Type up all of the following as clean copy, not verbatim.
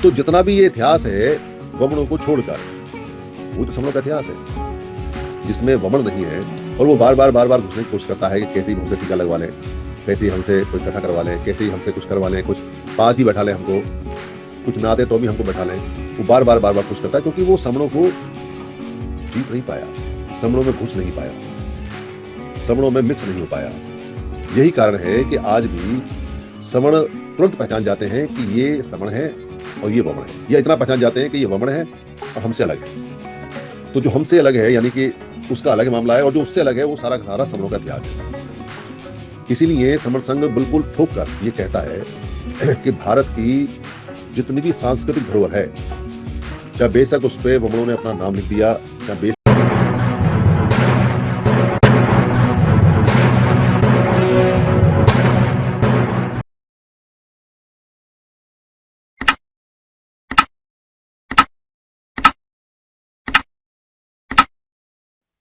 तो जितना भी ये इतिहास है वमनों को छोड़कर, वो तो समणों का इतिहास है जिसमें वमन नहीं है। और वो बार बार घुसने की कोशिश करता है कि कैसे ही हमसे टीका लगवा लें, कैसे ही हमसे कोई कथा करवा लें, कैसे ही हमसे कुछ करवा लें, कुछ पास ही बैठा लें हमको, कुछ ना आते तो भी हमको बैठा लें। वो बार बार कोशिश करता है क्योंकि वो समणों को जीत नहीं पाया, समणों में घुस नहीं पाया, समणों में मिक्स नहीं हो पाया। यही कारण है कि आज भी समण तुरंत पहचान जाते हैं कि ये समण है और ये वमन है, या इतना पहचान जाते हैं कि ये वमन है और हमसे अलग है। तो जो हमसे अलग है यानी कि उसका अलग मामला है, और जो उससे अलग है वो सारा का सारा समणों का इतिहास है। इसीलिए समण संघ बिल्कुल ठोक कर ये कहता है कि भारत की जितनी भी सांस्कृतिक धरोहर है, चाहे बेशक उस पर वमनों ने अपना नाम लिख दिया, चाहे बेशक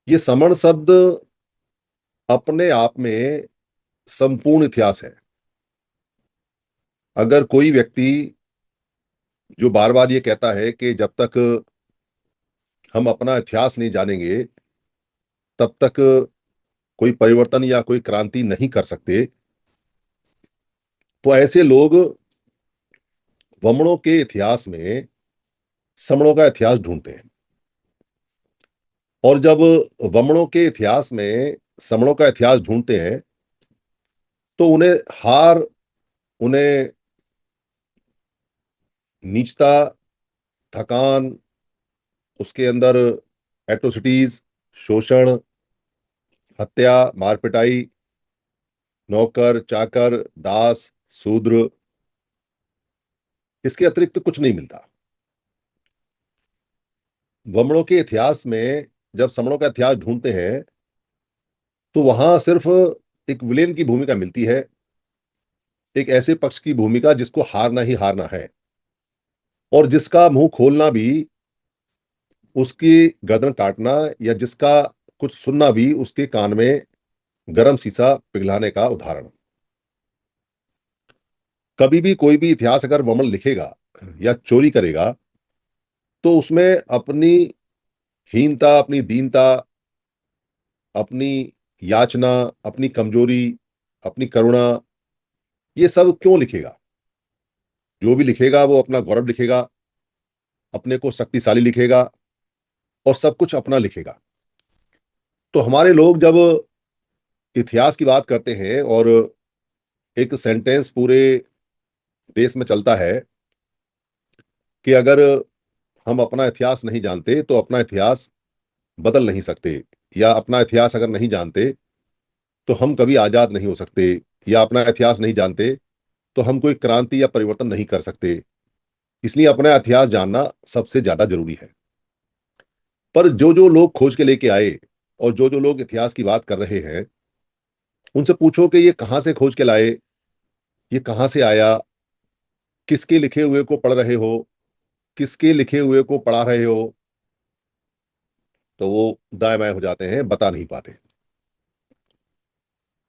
ये समण शब्द अपने आप में संपूर्ण इतिहास है। अगर कोई व्यक्ति जो बार बार ये कहता है कि जब तक हम अपना इतिहास नहीं जानेंगे तब तक कोई परिवर्तन या कोई क्रांति नहीं कर सकते, तो ऐसे लोग वमनों के इतिहास में समणों का इतिहास ढूंढते हैं। और जब वमनों के इतिहास में समणों का इतिहास ढूंढते हैं तो उन्हें हार, उन्हें नीचता, थकान, उसके अंदर एट्रोसिटीज, शोषण, हत्या, मार पिटाई, नौकर चाकर, दास, शूद्र, इसके अतिरिक्त कुछ नहीं मिलता। वमनों के इतिहास में जब समणों का इतिहास ढूंढते हैं तो वहां सिर्फ एक विलेन की भूमिका मिलती है, एक ऐसे पक्ष की भूमिका जिसको हारना ही हारना है, और जिसका मुंह खोलना भी, उसकी गर्दन काटना या जिसका कुछ सुनना भी उसके कान में गरम शीशा पिघलाने का उदाहरण। कभी भी कोई भी इतिहास अगर वमन लिखेगा या चोरी करेगा तो उसमें अपनी हीनता, अपनी दीनता, अपनी याचना, अपनी कमजोरी, अपनी करुणा, ये सब क्यों लिखेगा? जो भी लिखेगा वो अपना गौरव लिखेगा, अपने को शक्तिशाली लिखेगा और सब कुछ अपना लिखेगा। तो हमारे लोग जब इतिहास की बात करते हैं और एक सेंटेंस पूरे देश में चलता है कि अगर हम अपना इतिहास नहीं जानते तो अपना इतिहास बदल नहीं सकते, या अपना इतिहास अगर नहीं जानते तो हम कभी आजाद नहीं हो सकते, या अपना इतिहास नहीं जानते तो हम कोई क्रांति या परिवर्तन नहीं कर सकते, इसलिए अपना इतिहास जानना सबसे ज्यादा जरूरी है। पर जो जो लोग खोज के लेके आए और जो जो लोग इतिहास की बात कर रहे हैं, उनसे पूछो कि ये कहां से खोज के लाए, ये कहां से आया, किसके लिखे हुए को पढ़ रहे हो, किसके लिखे हुए को पढ़ा रहे हो, तो वो दाएं बाएं हो जाते हैं, बता नहीं पाते।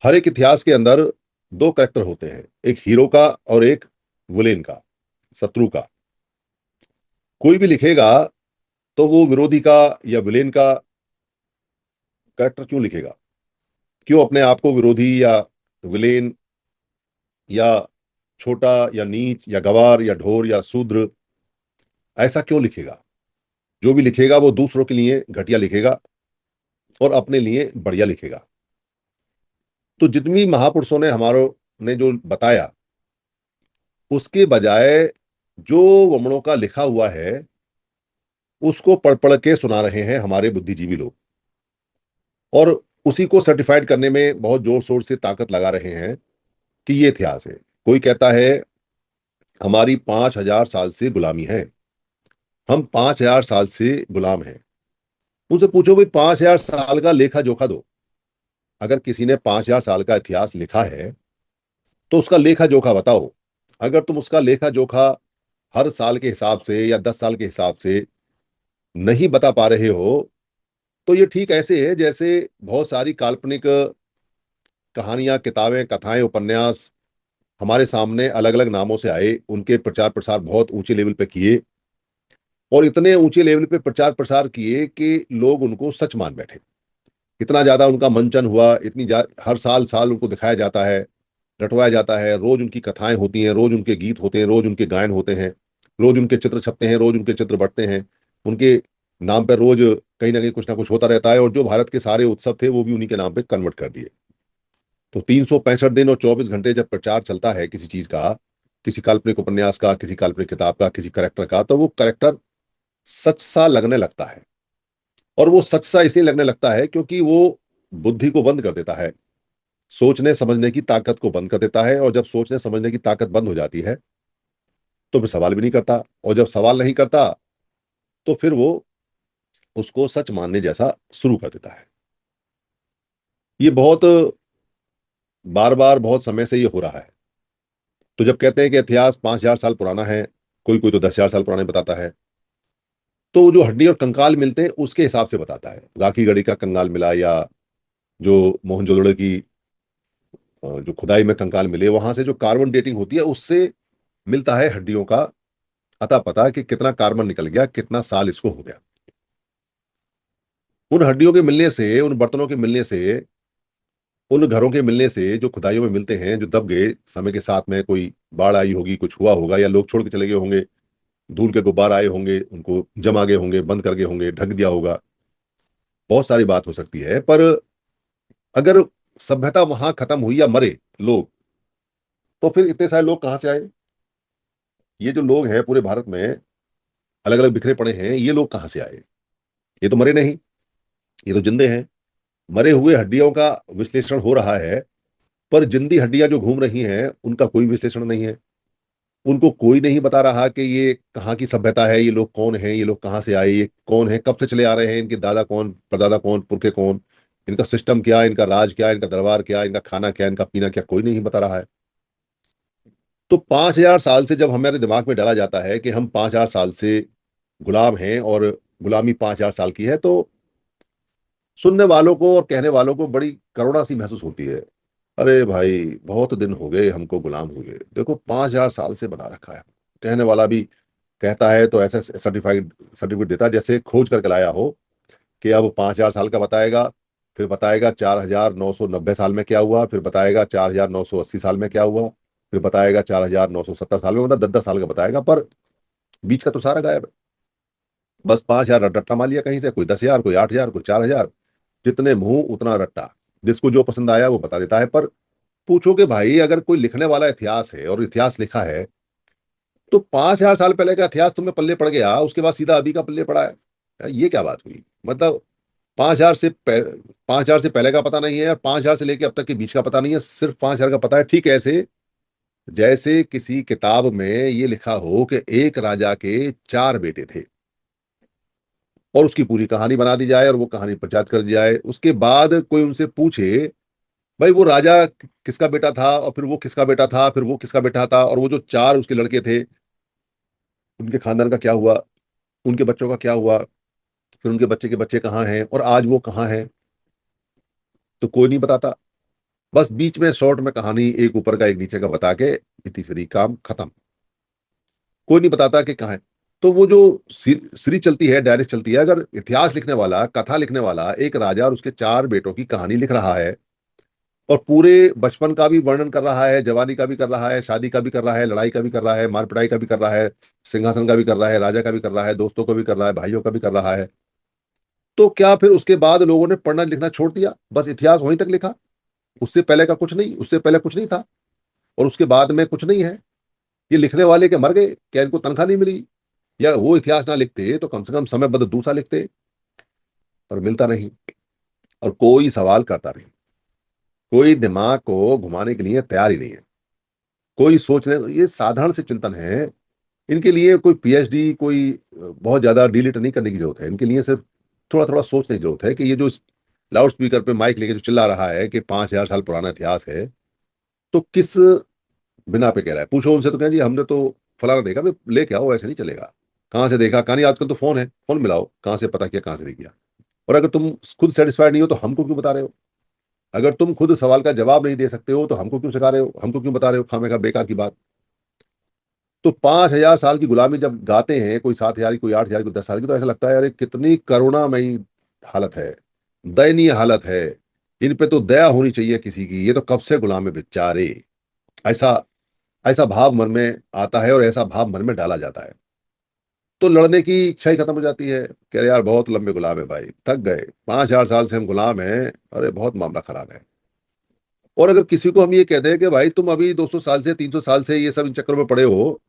हर एक इतिहास के अंदर दो कैरेक्टर होते हैं, एक हीरो का और एक विलेन का, शत्रु का। कोई भी लिखेगा तो वो विरोधी का या विलेन का कैरेक्टर क्यों लिखेगा? क्यों अपने आप को विरोधी या विलेन या छोटा या नीच या गवार या ढोर या शूद्र ऐसा क्यों लिखेगा? जो भी लिखेगा वो दूसरों के लिए घटिया लिखेगा और अपने लिए बढ़िया लिखेगा। तो जितनी महापुरुषों ने हमारों ने जो बताया, उसके बजाय जो वमनों का लिखा हुआ है उसको पढ़ पढ़ के सुना रहे हैं हमारे बुद्धिजीवी लोग, और उसी को सर्टिफाइड करने में बहुत जोर शोर से ताकत लगा रहे हैं कि ये इतिहास है। कोई कहता है हमारी 5,000 साल से गुलामी है, हम 5,000 साल से गुलाम हैं। उनसे पूछो भाई 5,000 साल का लेखा जोखा दो। अगर किसी ने 5,000 साल का इतिहास लिखा है तो उसका लेखा जोखा बताओ। अगर तुम उसका लेखा जोखा हर साल के हिसाब से या 10 साल के हिसाब से नहीं बता पा रहे हो, तो ये ठीक ऐसे है जैसे बहुत सारी काल्पनिक कहानियां, किताबें, कथाएं, उपन्यास हमारे सामने अलग अलग नामों से आए, उनके प्रचार प्रसार बहुत ऊंचे लेवल पे किए, और इतने ऊंचे लेवल पे प्रचार प्रसार किए कि लोग उनको सच मान बैठे। इतना ज्यादा उनका मंचन हुआ, हर साल साल उनको दिखाया जाता है, रटवाया जाता है, रोज उनकी कथाएं होती हैं, रोज उनके गीत होते हैं, रोज उनके गायन होते हैं, रोज उनके चित्र छपते हैं, रोज उनके चित्र बटते हैं, उनके नाम पर रोज कहीं ना कुछ होता रहता है। और जो भारत के सारे उत्सव थे वो भी उन्हीं के नाम पे कन्वर्ट कर दिए। तो 365 दिन और 24 घंटे जब प्रचार चलता है किसी चीज का, किसी काल्पनिक उपन्यास का, किसी काल्पनिक किताब का, किसी करेक्टर का, तो वो करेक्टर सच सा लगने लगता है। और वो सच सा इसलिए लगने लगता है क्योंकि वो बुद्धि को बंद कर देता है, सोचने समझने की ताकत को बंद कर देता है। और जब सोचने समझने की ताकत बंद हो जाती है तो फिर सवाल भी नहीं करता, और जब सवाल नहीं करता तो फिर वो उसको सच मानने जैसा शुरू कर देता है। ये बहुत बार बार बहुत समय से ये हो रहा है। तो जब कहते हैं कि इतिहास 5,000 साल पुराना है, कोई कोई तो 10,000 साल पुराने बताता है, तो जो हड्डी और कंकाल मिलते हैं उसके हिसाब से बताता है। राखी गढ़ी का कंकाल मिला, या जो मोहनजोदड़ो की जो खुदाई में कंकाल मिले, वहां से जो कार्बन डेटिंग होती है उससे मिलता है हड्डियों का अता पता कि कितना कार्बन निकल गया, कितना साल इसको हो गया। उन हड्डियों के मिलने से, उन बर्तनों के मिलने से, उन घरों के मिलने से जो खुदाइयों में मिलते हैं, जो दब गए समय के साथ में, कोई बाढ़ आई होगी, कुछ हुआ होगा, या लोग छोड़ के चले गए होंगे, धूल के गुब्बार आए होंगे, उनको जमा गए होंगे, बंद कर गए होंगे, ढक दिया होगा, बहुत सारी बात हो सकती है। पर अगर सभ्यता वहां खत्म हुई या मरे लोग, तो फिर इतने सारे लोग कहां से आए? ये जो लोग हैं पूरे भारत में अलग अलग बिखरे पड़े हैं, ये लोग कहां से आए? ये तो मरे नहीं, ये तो जिंदे हैं। मरे हुए हड्डियों का विश्लेषण हो रहा है, पर जिंदी हड्डियां जो घूम रही हैं उनका कोई विश्लेषण नहीं है। उनको कोई नहीं बता रहा कि ये कहाँ की सभ्यता है, ये लोग कौन हैं, ये लोग कहाँ से आए, ये कौन है, कब से चले आ रहे हैं, इनके दादा कौन, परदादा कौन, पुरखे कौन, इनका सिस्टम क्या, इनका राज क्या, इनका दरबार क्या, इनका खाना क्या, इनका पीना क्या, कोई नहीं बता रहा है। तो 5,000 साल से जब हमारे दिमाग में डाला जाता है कि हम 5,000 साल से गुलाम हैं और गुलामी 5,000 साल की है, तो सुनने वालों को और कहने वालों को बड़ी करुणा सी महसूस होती है। अरे भाई, बहुत दिन हो गए हमको गुलाम हुए, देखो 5,000 साल से बना रखा है। कहने वाला भी कहता है तो ऐसे सर्टिफिकेट देता है जैसे खोज करके लाया हो, कि अब 5,000 साल का बताएगा, फिर बताएगा 4,990 साल में क्या हुआ, फिर बताएगा 4,980 साल में क्या हुआ, फिर बताएगा 4,970 साल में, मतलब 10-10 साल का बताएगा, पर बीच का तो सारा गायब है। बस 5,000 रट्टा मार लिया कहीं से, कोई 10,000, कोई 8,000, कोई 4,000, जितने मुंह उतना रट्टा, जिसको जो पसंद आया वो बता देता है। पर पूछो कि भाई, अगर कोई लिखने वाला इतिहास है और इतिहास लिखा है, तो 5,000 साल पहले का इतिहास तुम्हें पल्ले पड़ गया, उसके बाद सीधा अभी का पल्ले पड़ा है, ये क्या बात हुई? मतलब 5,000 से पहले का पता नहीं है, और 5,000 से लेके अब तक के बीच का पता नहीं है, सिर्फ 5,000 का पता है। ठीक ऐसे जैसे किसी किताब में ये लिखा हो कि एक राजा के 4 बेटे थे, और उसकी पूरी कहानी बना दी जाए और वो कहानी प्रचारित कर दी जाए, उसके बाद कोई उनसे पूछे भाई वो राजा किसका बेटा था, और फिर वो किसका बेटा था, फिर वो किसका बेटा था, और वो जो 4 उसके लड़के थे उनके खानदान का क्या हुआ, उनके बच्चों का क्या हुआ, फिर उनके बच्चे के बच्चे कहाँ हैं, और आज वो कहाँ हैं, तो कोई नहीं बताता। बस बीच में शॉर्ट में कहानी एक ऊपर का एक नीचे का बता के इतनी सारी काम खत्म। कोई नहीं बताता कि कहाँ है। तो वो जो सीरीज चलती है, डायरेक्ट चलती है, अगर इतिहास लिखने वाला, कथा लिखने वाला एक राजा और उसके 4 बेटों की कहानी लिख रहा है, और पूरे बचपन का भी वर्णन कर रहा है, जवानी का भी कर रहा है, शादी का भी कर रहा है, लड़ाई का भी कर रहा है, मार पिटाई का भी कर रहा है, सिंहासन का भी कर रहा है, राजा का भी कर रहा है, दोस्तों का भी कर रहा है, भाइयों का भी कर रहा है, तो क्या फिर उसके बाद लोगों ने पढ़ना लिखना छोड़ दिया, बस इतिहास वहीं तक लिखा? उससे पहले का कुछ नहीं, उससे पहले कुछ नहीं था, और उसके बाद में कुछ नहीं है? ये लिखने वाले के मर गए, क्या इनको तनख्वाह नहीं मिली? या वो इतिहास ना लिखते तो कम से कम समय बदल दूसरा लिखते? और मिलता नहीं, और कोई सवाल करता नहीं, कोई दिमाग को घुमाने के लिए तैयार ही नहीं है, कोई सोचने, ये साधारण से चिंतन है। इनके लिए कोई पीएचडी, कोई बहुत ज्यादा डीलिट नहीं करने की जरूरत है, इनके लिए सिर्फ थोड़ा थोड़ा सोचने की जरूरत है कि ये जो लाउड स्पीकर पे माइक लेके जो चिल्ला रहा है कि 5,000 साल पुराना इतिहास है, तो किस बिना पे कह रहा है? पूछो उनसे तो कहें जी हमने तो फलाना देखा, भाई लेके आओ, ऐसे नहीं चलेगा। कहाँ से देखा, कहानी, आजकल तो फोन है, फोन मिलाओ, कहाँ से पता किया, कहाँ से नहीं किया। और अगर तुम खुद सेटिस्फाइड नहीं हो तो हमको क्यों बता रहे हो? अगर तुम खुद सवाल का जवाब नहीं दे सकते हो तो हमको क्यों सिखा रहे हो, हमको क्यों बता रहे हो खामे का बेकार की बात। तो 5,000 साल की गुलामी जब गाते हैं, कोई 7,000 की, कोई 8,000 की, कोई 10 साल की, तो ऐसा लगता है अरे कितनी करुणामयी हालत है, दयनीय हालत है, इन पे तो दया होनी चाहिए किसी की, ये तो कब से गुलाम है बेचारे। ऐसा ऐसा भाव मन में आता है और ऐसा भाव मन में डाला जाता है, तो लड़ने की इच्छा ही खत्म हो जाती है। कह रहे यार बहुत लंबे गुलाम है भाई, थक गए, 5,000 साल से हम गुलाम हैं, अरे बहुत मामला खराब है। और अगर किसी को हम ये कहते हैं कि भाई तुम अभी 200 साल से 300 साल से ये सब इन चक्करों में पड़े हो,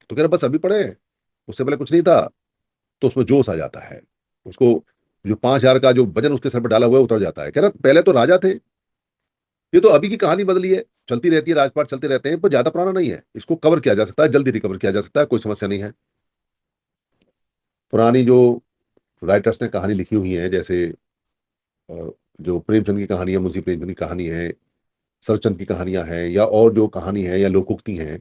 तो कह रहे बस अभी पड़े हैं, उससे पहले कुछ नहीं था, तो उसमें जोश आ जाता है उसको, जो 5,000 का जो वजन उसके सर पर डाला हुआ है उतर जाता है। कह रहा पहले तो राजा थे, ये तो अभी की कहानी बदली है, चलती रहती है, राजपाट चलते रहते हैं, पर ज्यादा पुराना नहीं है, इसको कवर किया जा सकता है, जल्दी रिकवर किया जा सकता है, कोई समस्या नहीं है। पुरानी जो राइटर्स ने कहानी लिखी हुई है, जैसे जो प्रेमचंद की कहानी है, मुंशी प्रेमचंद की कहानी है, सरचंद की कहानियां हैं, या और जो कहानी है या लोकोक्ति हैं,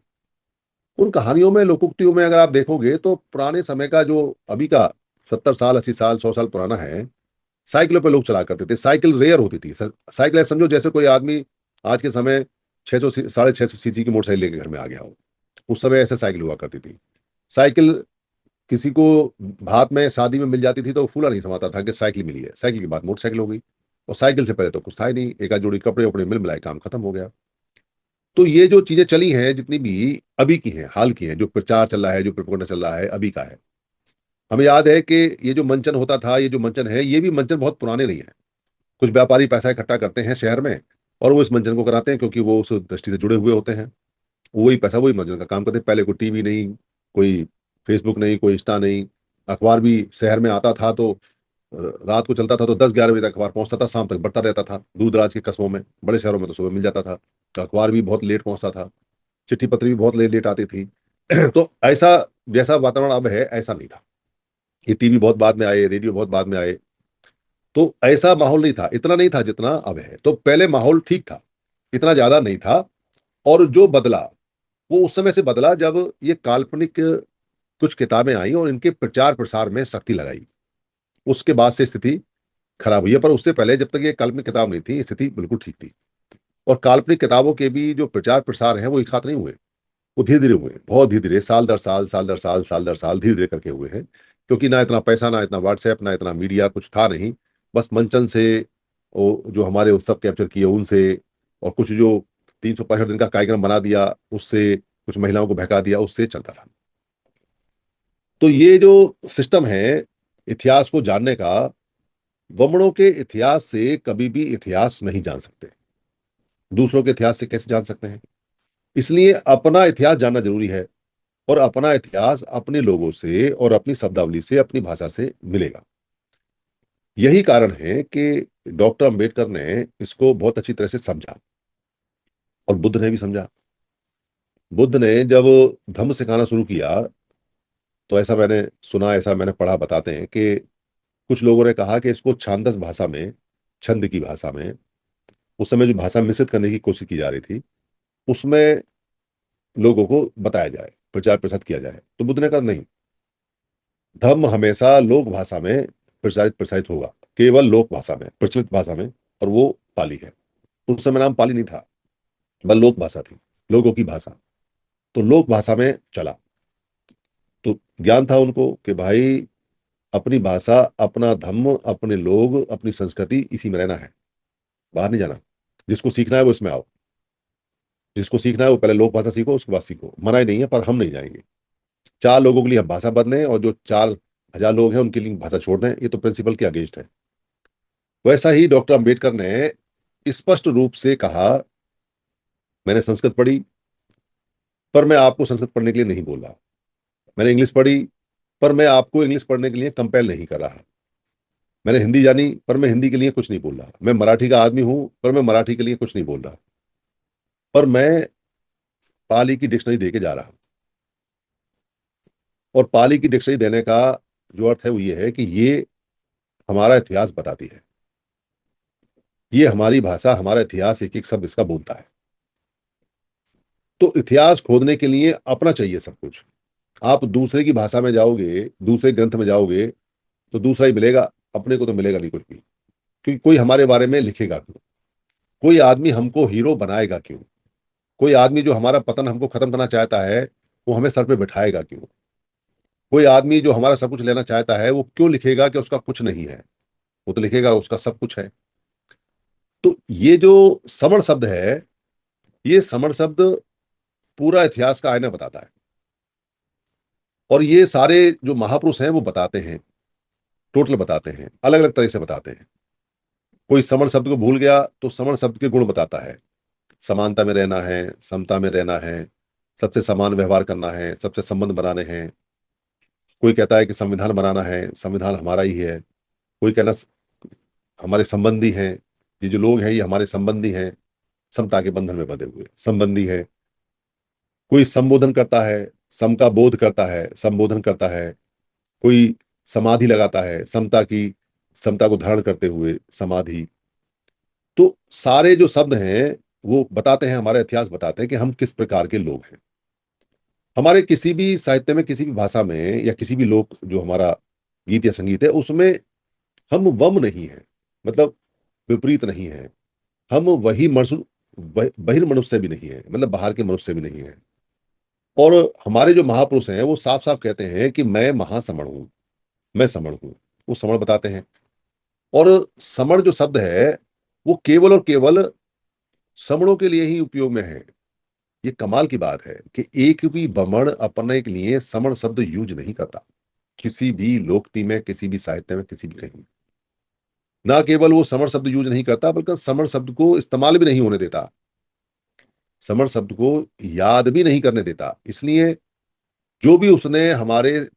उन कहानियों में, लोकोक्तियों में अगर आप देखोगे तो पुराने समय का जो अभी का 70 साल 80 साल 100 साल पुराना है, साइकिलों पे लोग चला करते थे, साइकिल रेयर होती थी। साइकिल ऐसे समझो जैसे कोई आदमी आज के समय 600 650 सीसी की मोटरसाइकिल लेके घर में आ गया हो, उस समय ऐसे साइकिल हुआ करती थी। साइकिल किसी को हाथ में शादी में मिल जाती थी तो वो फूला नहीं समाता था कि साइकिल मिली है, साइकिल के बाद मोटरसाइकिल हो गई, और साइकिल से पहले तो कुछ था ही नहीं, एक आध जोड़ी कपड़े वपड़े मिल मिलाए काम खत्म हो गया। तो ये जो चीजें चली हैं जितनी भी अभी की हैं, हाल की हैं, जो प्रचार चल रहा है, जो प्रोपेगेंडा चल रहा है, अभी का है। हमें याद है कि ये जो मंचन होता था, ये जो मंचन है, ये भी मंचन बहुत पुराने नहीं है। कुछ व्यापारी पैसा इकट्ठा करते हैं शहर में और वो इस मंचन को कराते हैं, क्योंकि वो उस दृष्टि से जुड़े हुए होते हैं, वही पैसा वही मंचन का काम करते हैं। पहले कोई टीवी नहीं, कोई फेसबुक नहीं, कोई इंस्टा नहीं, अखबार भी शहर में आता था तो रात को चलता था, तो 10-11 बजे तक अखबार पहुंचता था, शाम तक बढ़ता रहता था। दूर दराज के कस्बों में, बड़े शहरों में तो सुबह मिल जाता था, तो अखबार भी बहुत लेट पहुंचता था, चिट्ठी पत्री भी बहुत लेट लेट आती थी। तो ऐसा जैसा वातावरण अब है ऐसा नहीं था, ये टीवी बहुत बाद में आए, रेडियो बहुत बाद में आए, तो ऐसा माहौल नहीं था, इतना नहीं था जितना अब है। तो पहले माहौल ठीक था, इतना ज्यादा नहीं था। और जो बदला वो उस समय से बदला जब ये काल्पनिक कुछ किताबें आई और इनके प्रचार प्रसार में सख्ती लगाई, उसके बाद से स्थिति खराब हुई है। पर उससे पहले जब तक ये काल्पनिक किताब नहीं थी, स्थिति बिल्कुल ठीक थी। और काल्पनिक किताबों के भी जो प्रचार प्रसार है वो एक साथ नहीं हुए, वो धीरे धीरे हुए, बहुत धीरे धीरे, साल दर साल, साल दर साल, साल दर साल, धीरे धीरे करके हुए हैं। क्योंकि ना इतना पैसा, ना इतना व्हाट्सएप, ना इतना मीडिया कुछ था नहीं, बस मंचन से, वो जो हमारे उत्सव कैप्चर किए उनसे, और कुछ जो 365 दिन का कार्यक्रम बना दिया उससे, कुछ महिलाओं को बहका दिया उससे चलता था। तो ये जो सिस्टम है इतिहास को जानने का, वमनों के इतिहास से कभी भी इतिहास नहीं जान सकते, दूसरों के इतिहास से कैसे जान सकते हैं। इसलिए अपना इतिहास जानना जरूरी है, और अपना इतिहास अपने लोगों से और अपनी शब्दावली से, अपनी भाषा से मिलेगा। यही कारण है कि डॉक्टर अंबेडकर ने इसको बहुत अच्छी तरह से समझा, और बुद्ध ने भी समझा। बुद्ध ने जब धम्म सिखाना शुरू किया, तो ऐसा मैंने सुना, ऐसा मैंने पढ़ा, बताते हैं कि कुछ लोगों ने कहा कि इसको छांदस भाषा में, छंद की भाषा में, उस समय जो भाषा मिश्रित करने की कोशिश की जा रही थी, उसमें लोगों को बताया जाए, प्रचार प्रसार किया जाए। तो बुद्ध ने कहा नहीं, धर्म हमेशा लोक भाषा में प्रचारित प्रसारित होगा, केवल लोक भाषा में, प्रचलित भाषा में, और वो पाली है। उस समय नाम पाली नहीं था, वह लोक भाषा थी, लोगों की भाषा। तो लोक भाषा में चला। तो ज्ञान था उनको कि भाई अपनी भाषा, अपना धर्म, अपने लोग, अपनी संस्कृति, इसी में रहना है, बाहर नहीं जाना। जिसको सीखना है वो इसमें आओ, जिसको सीखना है वो पहले लोक भाषा सीखो, उसके बाद सीखो, मना ही नहीं है, पर हम नहीं जाएंगे। 4 लोगों के लिए हम भाषा बदलें, और जो 4,000 लोग हैं उनके लिए भाषा छोड़ दें, ये तो प्रिंसिपल के अगेंस्ट है। वैसा ही डॉक्टर अंबेडकर ने स्पष्ट रूप से कहा, मैंने संस्कृत पढ़ी, पर मैं आपको संस्कृत पढ़ने के लिए नहीं बोल रहा। मैंने इंग्लिश पढ़ी, पर मैं आपको इंग्लिश पढ़ने के लिए कंपेल नहीं कर रहा। मैंने हिंदी जानी, पर मैं हिंदी के लिए कुछ नहीं बोल रहा। मैं मराठी का आदमी हूं, पर मैं मराठी के लिए कुछ नहीं बोल रहा। पर मैं पाली की डिक्शनरी दे के जा रहा हूं, और पाली की डिक्शनरी देने का जो अर्थ है वो ये है कि ये हमारा इतिहास बताती है, ये हमारी भाषा, हमारा इतिहास, एक एक शब्द इसका बोलता है। तो इतिहास खोदने के लिए अपना चाहिए सब कुछ। आप दूसरे की भाषा में जाओगे, दूसरे ग्रंथ में जाओगे, तो दूसरा ही मिलेगा, अपने को तो मिलेगा नहीं कुछ भी, क्योंकि कोई हमारे बारे में लिखेगा क्यों। कोई आदमी हमको हीरो बनाएगा क्यों? कोई आदमी जो हमारा पतन हमको खत्म करना चाहता है, वो हमें सर पे बिठाएगा क्यों? कोई आदमी जो हमारा सब कुछ लेना चाहता है, वो क्यों लिखेगा कि उसका कुछ नहीं है? वो तो लिखेगा उसका सब कुछ है। तो ये जो समण शब्द है, ये समण शब्द पूरा इतिहास का आईना बताता है। और ये सारे जो महापुरुष हैं वो बताते हैं, टोटल बताते हैं, अलग-अलग तरह से बताते हैं। कोई समण शब्द को भूल गया तो समण शब्द के गुण बताता है। समानता में रहना है, समता में रहना है, सबसे समान व्यवहार करना है, सबसे संबंध बनाने हैं। कोई कहता है कि संविधान बनाना है, संविधान हमारा ही है। कोई कहना हमारे संबंधी हैं, ये जो लोग हैं ये हमारे संबंधी हैं, समता के बंधन में बंधे हुए संबंधी हैं। कोई संबोधन करता है, सम का बोध करता है, संबोधन करता है। कोई समाधि लगाता है, समता को धारण करते हुए समाधि। तो सारे जो शब्द हैं वो बताते हैं, हमारा इतिहास बताते हैं कि हम किस प्रकार के लोग हैं। हमारे किसी भी साहित्य में, किसी भी भाषा में या किसी भी लोक जो हमारा गीत या संगीत है, उसमें हम वम नहीं है, मतलब विपरीत नहीं है। हम वही बहिर्मनुष्य भी नहीं है, मतलब बाहर के मनुष्य भी नहीं है। और हमारे जो महापुरुष हैं वो साफ साफ कहते हैं कि मैं महासमण हूं, मैं समण हूं। वो समण बताते हैं। और समण जो शब्द है वो केवल और केवल समणों के लिए ही उपयोग में है। ये कमाल की बात है कि एक भी बमण अपने के लिए समण शब्द यूज नहीं करता, किसी भी लोकति में, किसी भी साहित्य में, किसी भी कहीं। ना केवल वो समण शब्द यूज नहीं करता, बल्कि समण शब्द को इस्तेमाल भी नहीं होने देता, समण शब्द को याद भी नहीं करने देता। इसलिए जो भी उसने हमारे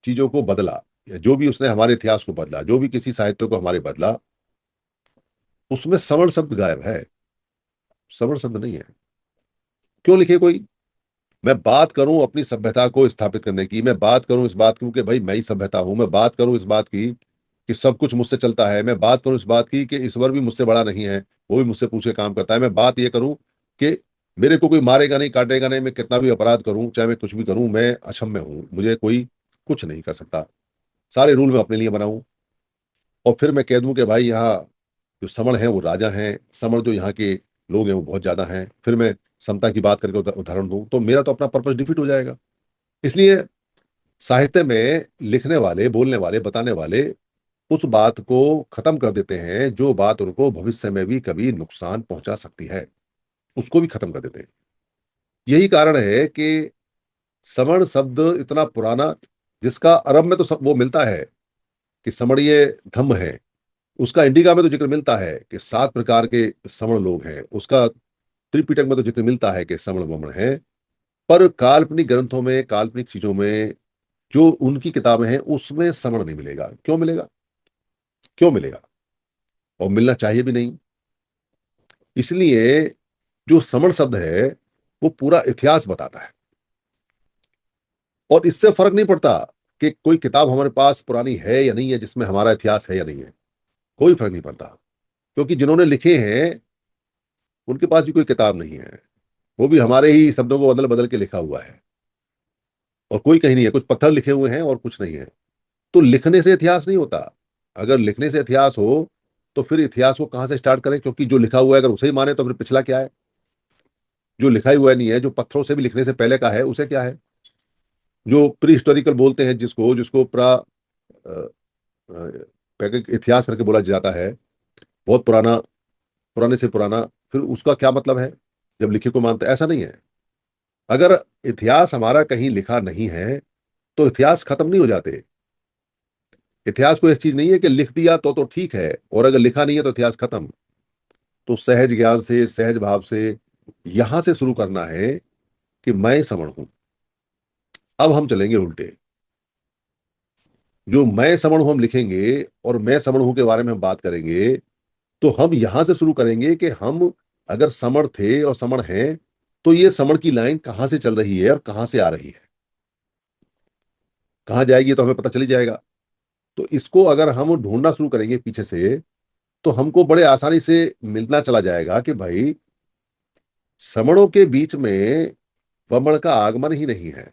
चीजों को बदला, या जो भी उसने हमारे इतिहास को बदला, जो भी किसी साहित्य को हमारे बदला, उसमें समण शब्द गायब है, समण शब्द नहीं है। क्यों लिखे कोई? मैं बात करूं अपनी सभ्यता को स्थापित करने की, मैं बात करूं इस बात की कि भाई मैं ही सभ्यता हूं, मैं बात करूं इस बात की कि सब कुछ मुझसे चलता है, मैं बात करूं इस बात की कि ईश्वर भी मुझसे बड़ा नहीं है, वो भी मुझसे पूछ के काम करता है, मैं बात ये करूं कि मेरे को कोई मारेगा नहीं, काटेगा नहीं, मैं कितना भी अपराध करूं, चाहे मैं कुछ भी करूं, मैं अक्षम्य हूं, मुझे कोई कुछ नहीं कर सकता, सारे रूल मैं अपने लिए बनाऊं। और फिर मैं कह दूं कि भाई यहाँ जो समण है वो राजा हैं, समण जो यहाँ के लोग हैं वो बहुत ज्यादा हैं, फिर मैं समता की बात करके उदाहरण दूं, तो मेरा तो अपना पर्पस डिफीट हो जाएगा। इसलिए साहित्य में लिखने वाले, बोलने वाले, बताने वाले उस बात को खत्म कर देते हैं जो बात उनको भविष्य में भी कभी नुकसान पहुंचा सकती है, उसको भी खत्म कर देते हैं। यही कारण है कि समण शब्द इतना पुराना, जिसका अरब में तो सब वो मिलता है कि समणीय धम्म है, उसका इंडिका में तो जिक्र मिलता है कि 7 प्रकार के समण लोग हैं, उसका त्रिपिटक में तो जिक्र मिलता है कि समण वमण है। पर काल्पनिक ग्रंथों में, काल्पनिक चीजों में, जो उनकी किताबें हैं उसमें समण नहीं मिलेगा। क्यों मिलेगा? क्यों मिलेगा? और मिलना चाहिए भी नहीं। इसलिए जो समण शब्द है वो पूरा इतिहास बताता है। और इससे फर्क नहीं पड़ता कि कोई किताब हमारे पास पुरानी है या नहीं है जिसमें हमारा इतिहास है या नहीं है, कोई फर्क नहीं पड़ता। क्योंकि जिन्होंने लिखे हैं उनके पास भी कोई किताब नहीं है, वो भी हमारे ही शब्दों को बदल बदल के लिखा हुआ है। और कोई कहीं नहीं है, कुछ पत्थर लिखे हुए हैं और कुछ नहीं है। तो लिखने से इतिहास नहीं होता। अगर लिखने से इतिहास हो तो फिर इतिहास को कहां से स्टार्ट करें? क्योंकि जो लिखा हुआ है अगर उसे ही माने तो फिर पिछला क्या है? जो लिखा ही हुआ नहीं है, जो पत्थरों से भी लिखने से पहले का है, उसे क्या है? जो प्री हिस्टोरिकल बोलते हैं, जिसको जिसको इतिहास करके बोला जाता है, बहुत पुराना, पुराने से पुराना, फिर उसका क्या मतलब है जब लिखे को मानते? ऐसा नहीं है। अगर इतिहास हमारा कहीं लिखा नहीं है तो इतिहास खत्म नहीं हो जाते। इतिहास कोई ऐसी चीज नहीं है कि लिख दिया तो ठीक है, और अगर लिखा नहीं है तो इतिहास खत्म। तो सहज ज्ञान से, सहज भाव से यहां से शुरू करना है कि मैं समण हूं। अब हम चलेंगे उल्टे। जो मैं समण हूं हम लिखेंगे और मैं समण हूं के बारे में हम बात करेंगे, तो हम यहां से शुरू करेंगे कि हम अगर समण थे और समण हैं, तो ये समण की लाइन कहां से चल रही है और कहां से आ रही है, कहां जाएगी तो हमें पता चली जाएगा। तो इसको अगर हम ढूंढना शुरू करेंगे पीछे से, तो हमको बड़े आसानी से मिलना चला जाएगा कि भाई समणों के बीच में वमन का आगमन ही नहीं है,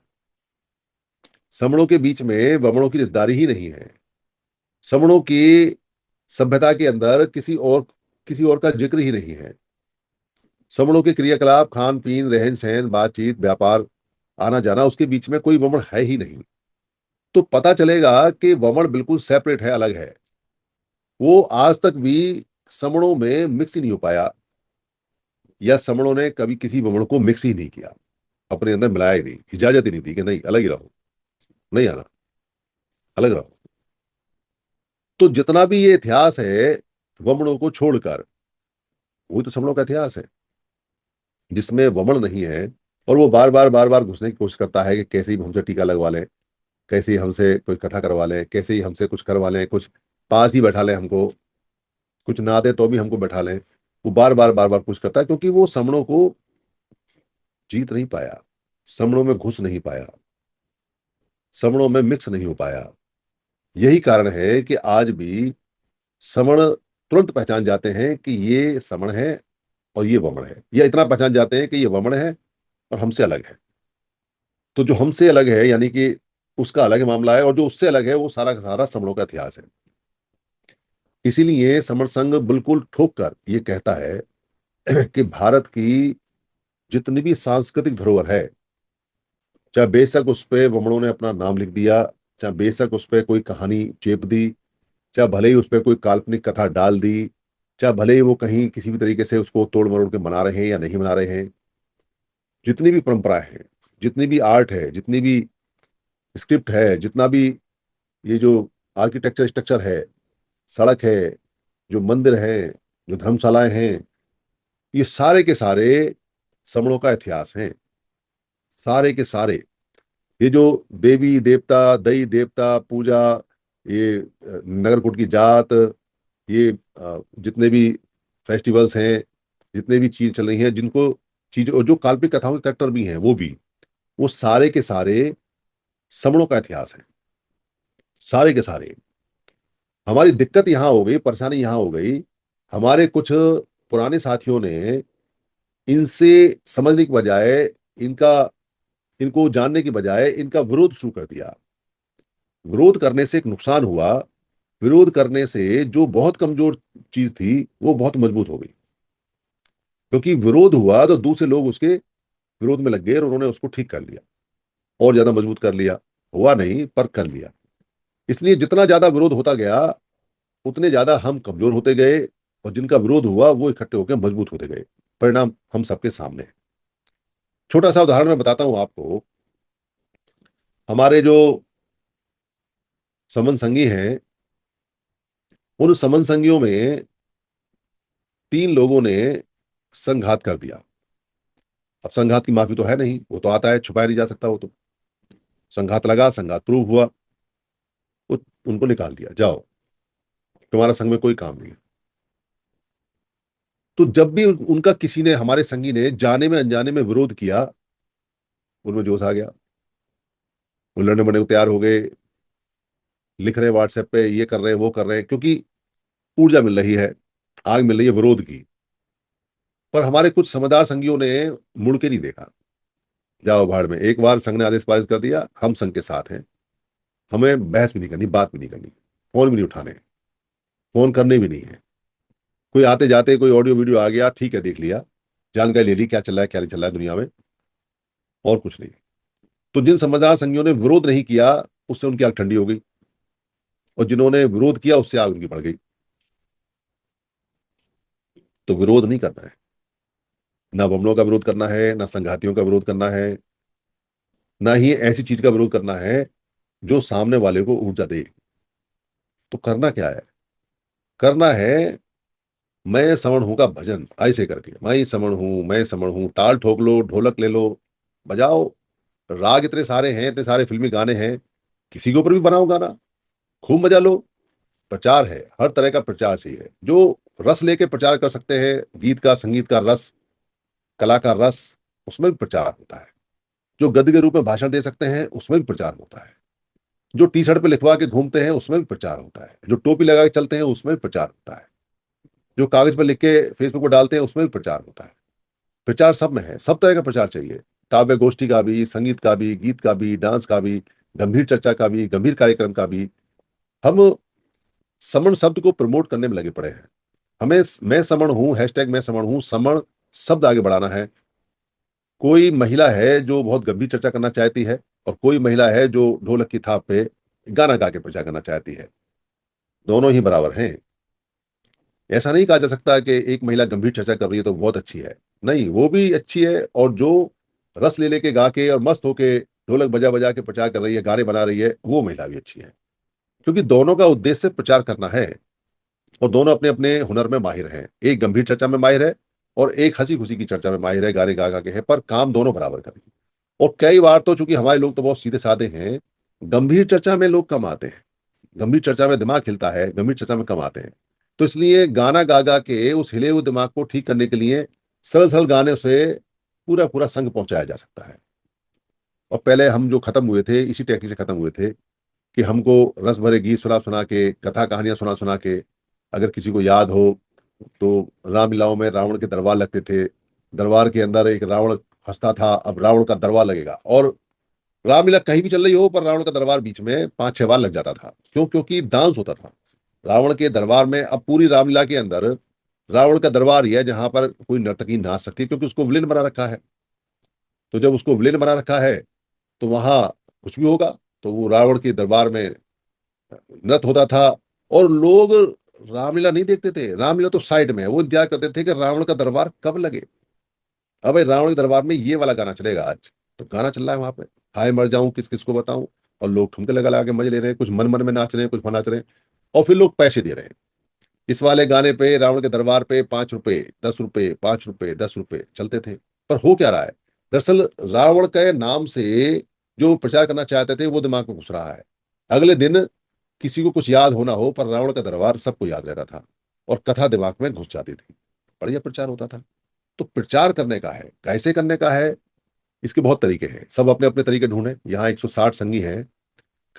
समणों के बीच में वमनों की रिश्तेदारी ही नहीं है, समणों की सभ्यता के अंदर किसी और का जिक्र ही नहीं है। समणों के क्रियाकलाप, खान पीन, रहन सहन, बातचीत, व्यापार, आना जाना, उसके बीच में कोई वमन है ही नहीं। तो पता चलेगा कि वमन बिल्कुल सेपरेट है, अलग है। वो आज तक भी समणों में मिक्स ही नहीं हो पाया, या समणों ने कभी किसी वमन को मिक्स ही नहीं किया, अपने अंदर मिलाया ही नहीं, इजाजत ही नहीं दी कि नहीं अलग ही रहो, नहीं आना, अलग रहो। तो जितना भी ये इतिहास है वमनों को छोड़कर, वही तो समणों का इतिहास है जिसमें वमन नहीं है। और वो बार बार घुसने की कोशिश करता है कि कैसे ही हमसे टीका लगवा लें, कैसे ही हमसे कोई कथा करवा लें, कैसे ही हमसे कुछ करवा लें, कुछ पास ही बैठा लें हमको, कुछ ना दे तो भी हमको बैठा लें। वो बार बार कुछ करता है क्योंकि वो समणों को जीत नहीं पाया, समणों में घुस नहीं पाया, समणों में मिक्स नहीं हो पाया। यही कारण है कि आज भी समण तुरंत पहचान जाते हैं कि ये समण है और ये वमन है, या इतना पहचान जाते हैं कि ये वमन है और हमसे अलग है। तो जो हमसे अलग है यानी कि उसका अलग मामला है, और जो उससे अलग है वो सारा का सारा समणों का इतिहास है। इसीलिए समण संघ बिल्कुल ठोक कर ये कहता है कि भारत की जितनी भी सांस्कृतिक धरोहर है, चाहे बेशक उस पे वमनों ने अपना नाम लिख दिया, चाहे बेशक उस पे कोई कहानी चेप दी, चाहे भले ही उस पे कोई काल्पनिक कथा डाल दी, चाहे भले ही वो कहीं किसी भी तरीके से उसको तोड़ मरोड़ के बना रहे हैं या नहीं बना रहे हैं, जितनी भी परंपरा है, जितनी भी आर्ट है, जितनी भी स्क्रिप्ट है, जितना भी ये जो आर्किटेक्चर स्ट्रक्चर है, सड़क है, जो मंदिर है, जो धर्मशालाएं हैं, ये सारे के सारे समणों का इतिहास हैं, सारे के सारे। ये जो देवी देवता, दई देवता पूजा, ये नगरकूट की जात, ये जितने भी फेस्टिवल्स हैं, जितने भी चीज चल रही हैं, जिनको चीज, और जो काल्पनिक कथाओं के कैरेक्टर भी हैं वो भी, वो सारे के सारे समणों का इतिहास है, सारे के सारे। हमारी दिक्कत यहाँ हो गई, परेशानी यहाँ हो गई, हमारे कुछ पुराने साथियों ने इनसे समझने के बजाय, इनका इनको जानने के बजाय इनका विरोध शुरू कर दिया। विरोध करने से एक नुकसान हुआ, विरोध करने से जो बहुत कमजोर चीज थी वो बहुत मजबूत हो गई, क्योंकि विरोध हुआ तो दूसरे लोग उसके विरोध में लग गए और उन्होंने उसको ठीक कर लिया और ज्यादा मजबूत कर लिया। हुआ नहीं पर कर लिया। इसलिए जितना ज्यादा विरोध होता गया उतने ज्यादा हम कमजोर होते गए, और जिनका विरोध हुआ वो इकट्ठे होकर मजबूत होते गए। परिणाम हम सबके सामने है। छोटा सा उदाहरण मैं बताता हूं आपको। हमारे जो समन संगी हैं, उन समन संगियों में 3 लोगों ने संघात कर दिया। अब संघात की माफी तो है नहीं, वो तो आता है, छुपाया नहीं जा सकता वो तो। संघात लगा, संघात प्रूव हुआ, तो उनको निकाल दिया, जाओ तुम्हारा संघ में कोई काम नहीं है। तो जब भी उनका किसी ने, हमारे संगी ने जाने में अनजाने में विरोध किया, उनमें जोश आ गया, वो लड़ने मरने को तैयार हो गए, लिख रहे हैं व्हाट्सएप पे, ये कर रहे हैं वो कर रहे हैं, क्योंकि ऊर्जा मिल रही है, आग मिल रही है विरोध की। पर हमारे कुछ समझदार संगियों ने मुड़ के नहीं देखा। जाओ भाड़ में, एक बार संघ ने आदेश पारित कर दिया, हम संघ के साथ हैं, हमें बहस भी नहीं करनी, बात भी नहीं करनी, फोन भी नहीं उठाने, फोन करने भी नहीं है। कोई आते जाते कोई ऑडियो वीडियो आ गया, ठीक है देख लिया, जानकारी ले ली क्या चल रहा है क्या नहीं चल रहा है दुनिया में, और कुछ नहीं। तो जिन समझदार संघियों ने विरोध नहीं किया, उससे उनकी आग ठंडी हो गई, और जिन्होंने विरोध किया उससे आग उनकी बढ़ गई। तो विरोध नहीं करना है, ना बमनों का विरोध करना है, ना संघातियों का विरोध करना है, ना ही ऐसी चीज का विरोध करना है जो सामने वाले को ऊर्जा दे। तो करना क्या है? करना है मैं समण हूं का भजन, ऐसे करके, मैं समण हूं, मैं समण हूं, ताल ठोक लो, ढोलक ले लो, बजाओ। राग इतने सारे हैं, इतने सारे फिल्मी गाने हैं, किसी के ऊपर भी बनाओ गाना, खूब मजा लो। प्रचार है, हर तरह का प्रचार चाहिए। जो रस लेके प्रचार कर सकते हैं, गीत का, संगीत का रस, कला का रस, उसमें भी प्रचार होता है। जो गद्य के रूप में भाषण दे सकते हैं उसमें भी प्रचार होता है। जो टी शर्ट पे लिखवा के घूमते हैं उसमें भी प्रचार होता है। जो टोपी लगा के चलते हैं उसमें भी प्रचार होता है। जो कागज पर लिख के फेसबुक पर डालते हैं उसमें भी प्रचार होता है। प्रचार सब में है, सब तरह का प्रचार चाहिए। काव्य गोष्ठी का भी, संगीत का भी, गीत का भी, डांस का भी, गंभीर चर्चा का भी, गंभीर कार्यक्रम का भी। हम समण शब्द को प्रमोट करने में लगे पड़े हैं। हमें मैं समण हूं, हैशटैग मैं समण हूं, समण शब्द आगे बढ़ाना है। कोई महिला है जो बहुत गंभीर चर्चा करना चाहती है, और कोई महिला है जो ढोलक की थाप पे गाना गा के प्रचार करना चाहती है। दोनों ही बराबर हैं। ऐसा नहीं कहा जा सकता कि एक महिला गंभीर चर्चा कर रही है तो बहुत अच्छी है। नहीं, वो भी अच्छी है, और जो रस ले लेके गा के और मस्त होके ढोलक बजा बजा के प्रचार कर रही है, गाने बना रही है, वो महिला भी अच्छी है। क्योंकि दोनों का उद्देश्य प्रचार करना है, और दोनों अपने अपने हुनर में माहिर हैं। एक गंभीर चर्चा में माहिर है, और एक हंसी खुशी की चर्चा में माहिर है, गाने गा गा के है, पर काम दोनों बराबर करेंगे। और कई बार तो चूंकि हमारे लोग तो बहुत सीधे साधे हैं, गंभीर चर्चा में लोग कम आते हैं। गंभीर चर्चा में दिमाग हिलता है, गंभीर चर्चा में कम आते हैं। तो इसलिए गाना गा गा के उस हिले हुए दिमाग को ठीक करने के लिए सरल सरल गाने से पूरा पूरा संग पहुंचाया जा सकता है। और पहले हम जो खत्म हुए थे, इसी टेक्निक से खत्म हुए थे कि हमको रस भरे गीत सुना सुना के, कथा कहानियां सुना सुना के, अगर किसी को याद हो तो रामलीलाओं में रावण के दरबार लगते थे। दरबार के अंदर एक रावण हंसता था, अब रावण का दरबार लगेगा, और रामलीला कहीं भी चल रही हो पर रावण का दरबार बीच में 5-6 बार लग जाता था। क्यों? क्योंकि डांस होता था रावण के दरबार में। अब पूरी रामलीला के अंदर रावण का दरबार ही है जहां पर कोई नर्तकी नाच सकती है, क्योंकि उसको विलेन बना रखा है। तो जब उसको विलेन बना रखा है तो वहां कुछ भी होगा। तो वो रावण के दरबार में नृत्य होता था, और लोग रामलीला नहीं देखते थे। रामलीला तो साइड में है, वो इंतजार करते थे कि रावण का दरबार कब लगे। अब भाई रावण के दरबार में ये वाला गाना चलेगा आज, तो गाना चल रहा है वहां पे, हाय मर जाऊं किस किस को बताऊं, और लोग ठुमके लगा लगा के मजे ले रहे हैं, कुछ मन मन में नाच रहे हैं, कुछ नाच रहे हैं, और फिर लोग पैसे दे रहे हैं। इस वाले गाने पे रावण के दरबार पे 5 रुपए, 10 रुपए, 5 रुपए, 10 रुपए चलते थे। पर हो क्या रहा है? दरअसल रावण के नाम से जो प्रचार करना चाहते थे वो दिमाग में घुस रहा है। अगले दिन किसी को कुछ याद होना हो, पर रावण का दरबार सबको याद रहता था, और कथा दिमाग में घुस जाती थी। बढ़िया प्रचार होता था। तो प्रचार करने का है, कैसे करने का है, इसके बहुत तरीके हैं। सब अपने अपने तरीके ढूंढे। यहाँ 160 संगी हैं।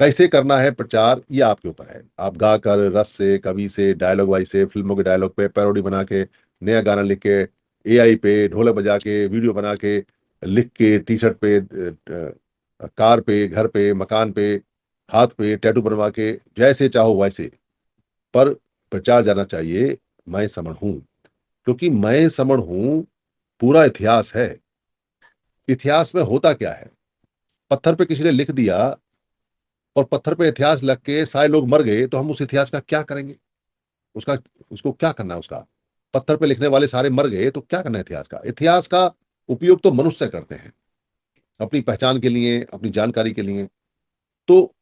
कैसे करना है प्रचार, ये आपके ऊपर है। आप गा कर, रस से, कवि से, डायलॉग वाइज से, फिल्मों के डायलॉग पे पैरोडी बना के, नया गाना लिख के, एआई पे ढोलक बजा के, वीडियो बना के, लिख के टी शर्ट पे, कार पे, घर पे, मकान पे, हाथ पे टैटू बनवा के, जैसे चाहो वैसे। पर प्रचार जाना चाहिए, मैं समण हूं। क्योंकि मैं समण हूं पूरा इतिहास है। इतिहास में होता क्या है? पत्थर पे किसी ने लिख दिया, और पत्थर पे इतिहास लग के सारे लोग मर गए, तो हम उस इतिहास का क्या करेंगे? उसका उसको क्या करना है उसका? पत्थर पे लिखने वाले सारे मर गए तो क्या करना है इतिहास का? इतिहास का उपयोग तो मनुष्य करते हैं अपनी पहचान के लिए, अपनी जानकारी के लिए। तो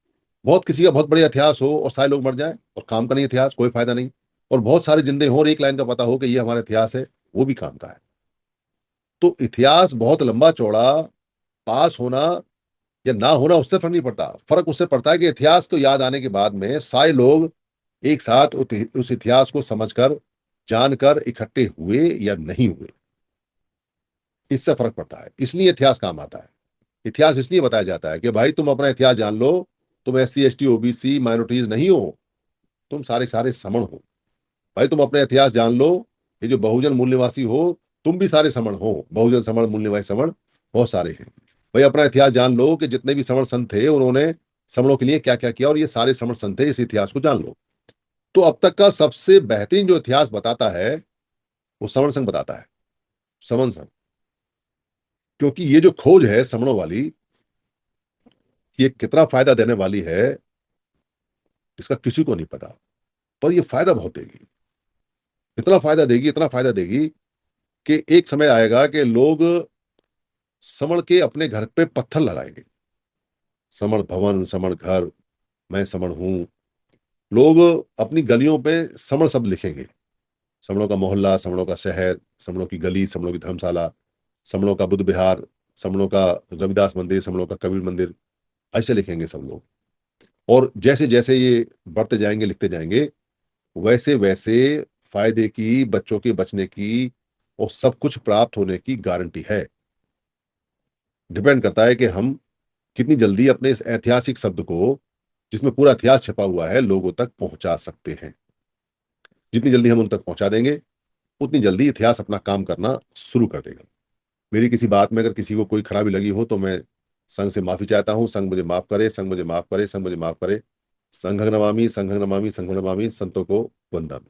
बहुत किसी का बहुत बढ़िया इतिहास हो और सारे लोग मर जाए और काम का नहीं इतिहास, कोई फायदा नहीं। और बहुत सारे जिंदे हो और एक लाइन का पता हो कि ये हमारा इतिहास है, वो भी काम का है। तो इतिहास बहुत लंबा चौड़ा, पास होना या ना होना उससे फर्क नहीं पड़ता। फर्क उससे पड़ता है कि इतिहास को याद आने के बाद में सारे लोग एक साथ उस इतिहास को समझकर, जानकर इकट्ठे हुए या नहीं हुए। इससे फर्क पड़ता है। इसलिए इतिहास काम आता है। इतिहास इसलिए बताया जाता है कि भाई तुम अपना इतिहास जान लो। तुम SC ST OBC माइनॉरिटीज नहीं हो, तुम सारे सारे समण हो। भाई तुम अपना इतिहास जान लो। ये जो बहुजन मूल निवासी हो, तुम भी सारे समण हो। बहुजन समण, मूल निवासी समण बहुत सारे हैं। भाई अपना इतिहास जान लो कि जितने भी समण संत थे उन्होंने समणों के लिए क्या क्या किया, और ये सारे समण संत थे। इस इतिहास को जान लो। तो अब तक का सबसे बेहतरीन जो इतिहास बताता है वो समण संघ बताता है, समन संघ। क्योंकि ये जो खोज है समणों वाली, ये कितना फायदा देने वाली है इसका किसी को नहीं पता। पर ये फायदा बहुत देगी। इतना फायदा देगी, इतना फायदा देगी कि एक समय आएगा कि लोग समण के अपने घर पे पत्थर लगाएंगे। समण भवन, समण घर, मैं समण हूं। लोग अपनी गलियों पे समण शब्द लिखेंगे। समणों का मोहल्ला, समणों का शहर, समणों की गली, समणों की धर्मशाला, समणों का बुद्ध विहार, समणों का रविदास मंदिर, समणों का कबीर मंदिर, ऐसे लिखेंगे सब लोग। और जैसे जैसे ये बढ़ते जाएंगे, लिखते जाएंगे, वैसे वैसे फायदे की, बच्चों के बचने की और सब कुछ प्राप्त होने की गारंटी है। डिपेंड करता है कि हम कितनी जल्दी अपने इस ऐतिहासिक शब्द को, जिसमें पूरा इतिहास छिपा हुआ है, लोगों तक पहुंचा सकते हैं। जितनी जल्दी हम उन तक पहुंचा देंगे, उतनी जल्दी इतिहास अपना काम करना शुरू कर देगा। मेरी किसी बात में अगर किसी को कोई खराबी लगी हो तो मैं संघ से माफी चाहता हूं। संघ मुझे माफ करे, संघ मुझे माफ करे, संघ मुझे माफ करे। संघ नमामि, संघ नमामि, संघ नमामि, संतों को वंदन।